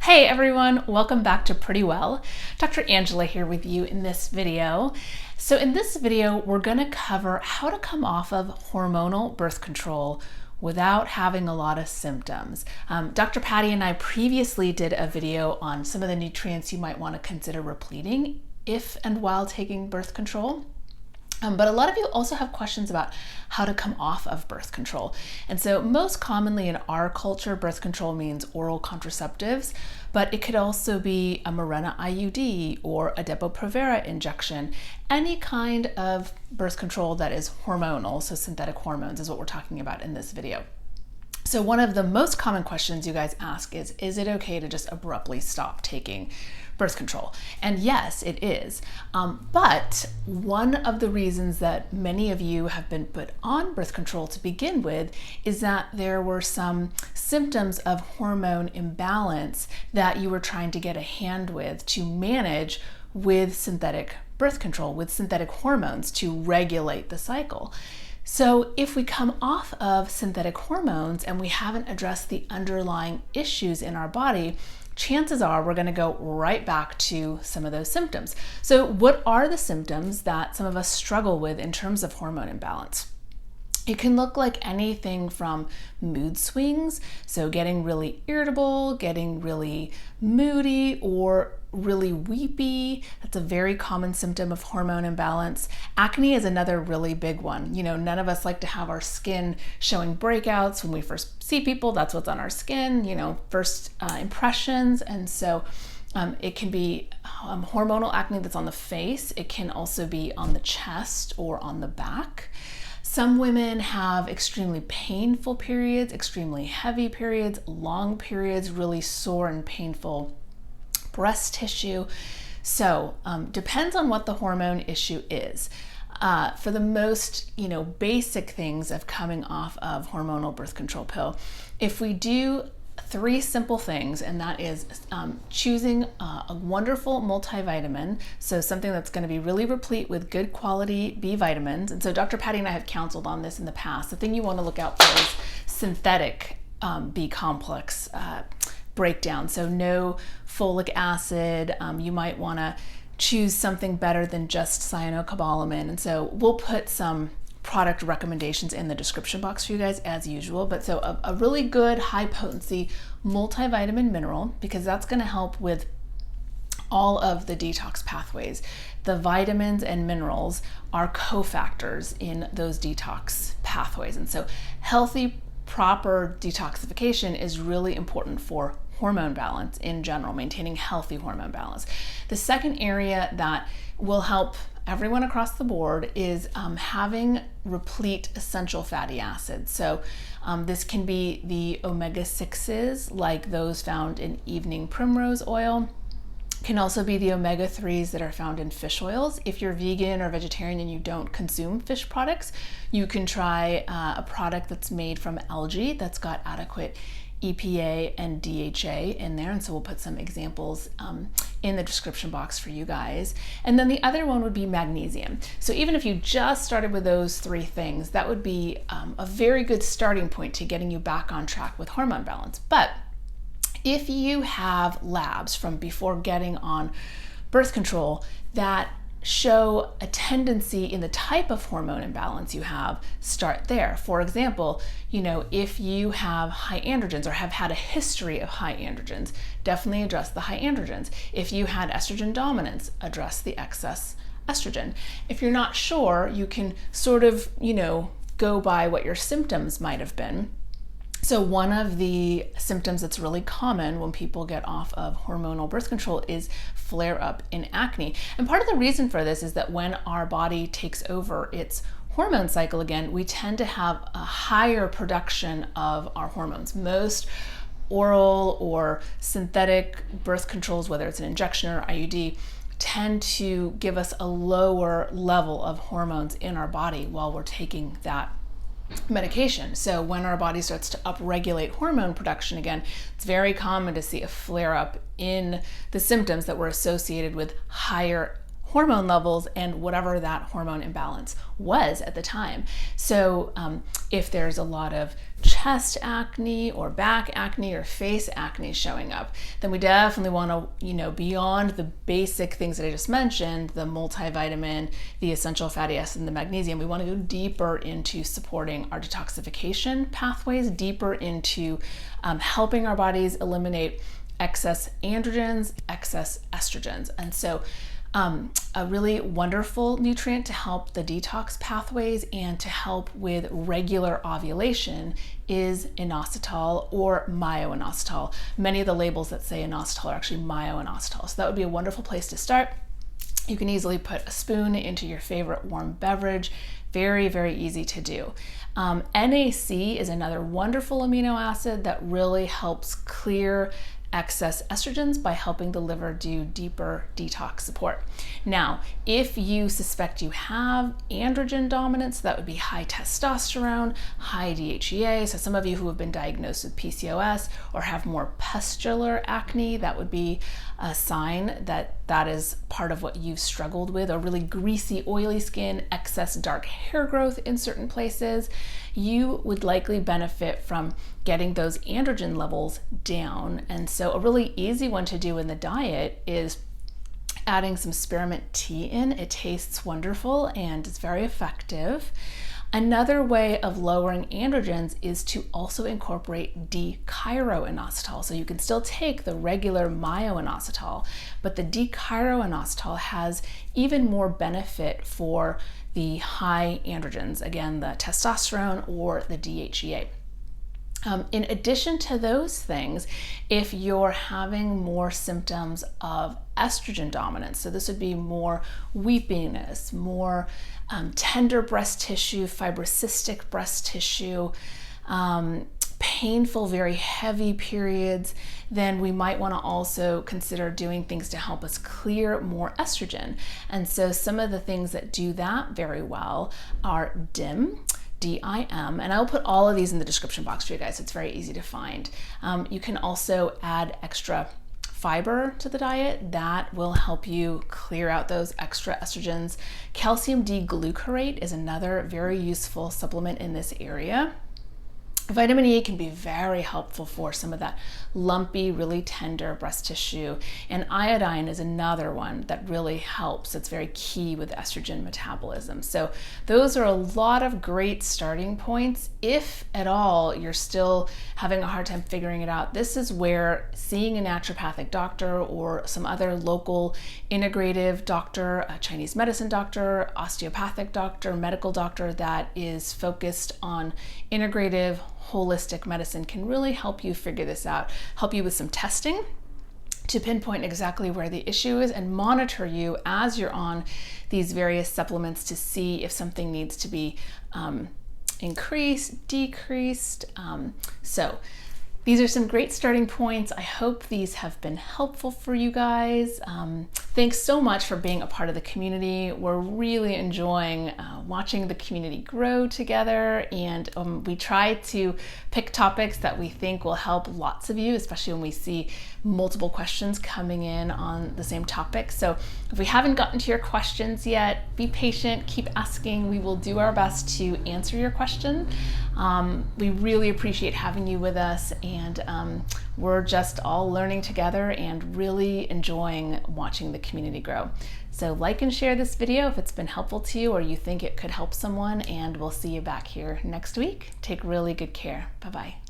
Hey everyone, welcome back to PrettyWell. Dr. Angela here with you in this video. So in this video, we're going to cover how to come off of hormonal birth control without having a lot of symptoms. Dr. Patty and I previously did a video on some of the nutrients you might want to consider repleting if and while taking birth control. But a lot of you also have questions about how to come off of birth control. And so most commonly in our culture, birth control means oral contraceptives, but it could also be a Mirena IUD or a Depo-Provera injection. Any kind of birth control that is hormonal, so synthetic hormones is what we're talking about in this video. So one of the most common questions you guys ask is it okay to just abruptly stop taking birth control? And yes, it is. But one of the reasons that many of you have been put on birth control to begin with is that there were some symptoms of hormone imbalance that you were trying to get a hand with to manage with synthetic birth control, with synthetic hormones to regulate the cycle. So if we come off of synthetic hormones and we haven't addressed the underlying issues in our body, chances are we're going to go right back to some of those symptoms. So what are the symptoms that some of us struggle with in terms of hormone imbalance? It can look like anything from mood swings, so getting really irritable, getting really moody, or really weepy. That's a very common symptom of hormone imbalance. Acne is another really big one. You know, none of us like to have our skin showing breakouts. When we first see people, that's what's on our skin, first impressions. And so it can be hormonal acne that's on the face. It can also be on the chest or on the back. Some women have extremely painful periods, extremely heavy periods, long periods, really sore and painful breast tissue. So depends on what the hormone issue is. For the most, basic things of coming off of hormonal birth control pill, if we do three simple things, and that is choosing a wonderful multivitamin, so something that's going to be really replete with good quality B vitamins. And so Dr. Patty and I have counseled on this in the past. The thing you want to look out for is synthetic B complex breakdown. So no folic acid. You might want to choose something better than just cyanocobalamin. And so we'll put some product recommendations in the description box for you guys as usual. But so a really good high potency multivitamin mineral, because that's going to help with all of the detox pathways. The vitamins and minerals are cofactors in those detox pathways. And so healthy, proper detoxification is really important for hormone balance in general, maintaining healthy hormone balance. The second area that will help everyone across the board is having replete essential fatty acids. So this can be the omega-6s, like those found in evening primrose oil. Can also be the omega-3s that are found in fish oils. If you're vegan or vegetarian and you don't consume fish products, you can try a product that's made from algae that's got adequate EPA and DHA in there, and so we'll put some examples in the description box for you guys. And then the other one would be magnesium. So even if you just started with those three things, that would be a very good starting point to getting you back on track with hormone balance. But if you have labs from before getting on birth control that show a tendency in the type of hormone imbalance you have, start there. For example, if you have high androgens or have had a history of high androgens, definitely address the high androgens. If you had estrogen dominance, address the excess estrogen. If you're not sure, you can sort of, go by what your symptoms might have been. So one of the symptoms that's really common when people get off of hormonal birth control is flare up in acne. And part of the reason for this is that when our body takes over its hormone cycle again, we tend to have a higher production of our hormones. Most oral or synthetic birth controls, whether it's an injection or IUD, tend to give us a lower level of hormones in our body while we're taking that medication. So when our body starts to upregulate hormone production again, it's very common to see a flare up in the symptoms that were associated with higher hormone levels and whatever that hormone imbalance was at the time. So if there's a lot of chest acne or back acne or face acne showing up, then we definitely want to, beyond the basic things that I just mentioned, the multivitamin, the essential fatty acid, and the magnesium, we want to go deeper into supporting our detoxification pathways, deeper into helping our bodies eliminate excess androgens, excess estrogens. And so a really wonderful nutrient to help the detox pathways and to help with regular ovulation is inositol or myo-inositol. Many of the labels that say inositol are actually myo-inositol. So that would be a wonderful place to start. You can easily put a spoon into your favorite warm beverage. Very, very easy to do. NAC is another wonderful amino acid that really helps clear excess estrogens by helping the liver do deeper detox support. Now, if you suspect you have androgen dominance, that would be high testosterone, high DHEA. So some of you who have been diagnosed with PCOS or have more pustular acne, that would be a sign that that is part of what you've struggled with, or really greasy, oily skin, excess dark hair growth in certain places. You would likely benefit from getting those androgen levels down. And so a really easy one to do in the diet is adding some spearmint tea in. It tastes wonderful and it's very effective. Another way of lowering androgens is to also incorporate D-chiroinositol. So you can still take the regular myo-inositol, but the D-chiroinositol has even more benefit for the high androgens, again, the testosterone or the DHEA. In addition to those things, if you're having more symptoms of estrogen dominance, so this would be more weepiness, more tender breast tissue, fibrocystic breast tissue, painful, very heavy periods, then we might want to also consider doing things to help us clear more estrogen. And so some of the things that do that very well are DIM, D-I-M, and I'll put all of these in the description box for you guys. It's very easy to find. You can also add extra fiber to the diet. That will help you clear out those extra estrogens. Calcium D-glucarate is another very useful supplement in this area. Vitamin E can be very helpful for some of that lumpy, really tender breast tissue. And iodine is another one that really helps. It's very key with estrogen metabolism. So those are a lot of great starting points. If at all you're still having a hard time figuring it out, this is where seeing a naturopathic doctor or some other local integrative doctor, a Chinese medicine doctor, osteopathic doctor, medical doctor that is focused on integrative holistic medicine can really help you figure this out, help you with some testing to pinpoint exactly where the issue is and monitor you as you're on these various supplements to see if something needs to be increased, decreased. So these are some great starting points. I hope these have been helpful for you guys. Thanks so much for being a part of the community. We're really enjoying watching the community grow together, and we try to pick topics that we think will help lots of you, especially when we see multiple questions coming in on the same topic. So if we haven't gotten to your questions yet, be patient, keep asking. We will do our best to answer your question. We really appreciate having you with us, and we're just all learning together and really enjoying watching the community grow. So like and share this video if it's been helpful to you or you think it could help someone, and we'll see you back here next week. Take really good care. Bye-bye.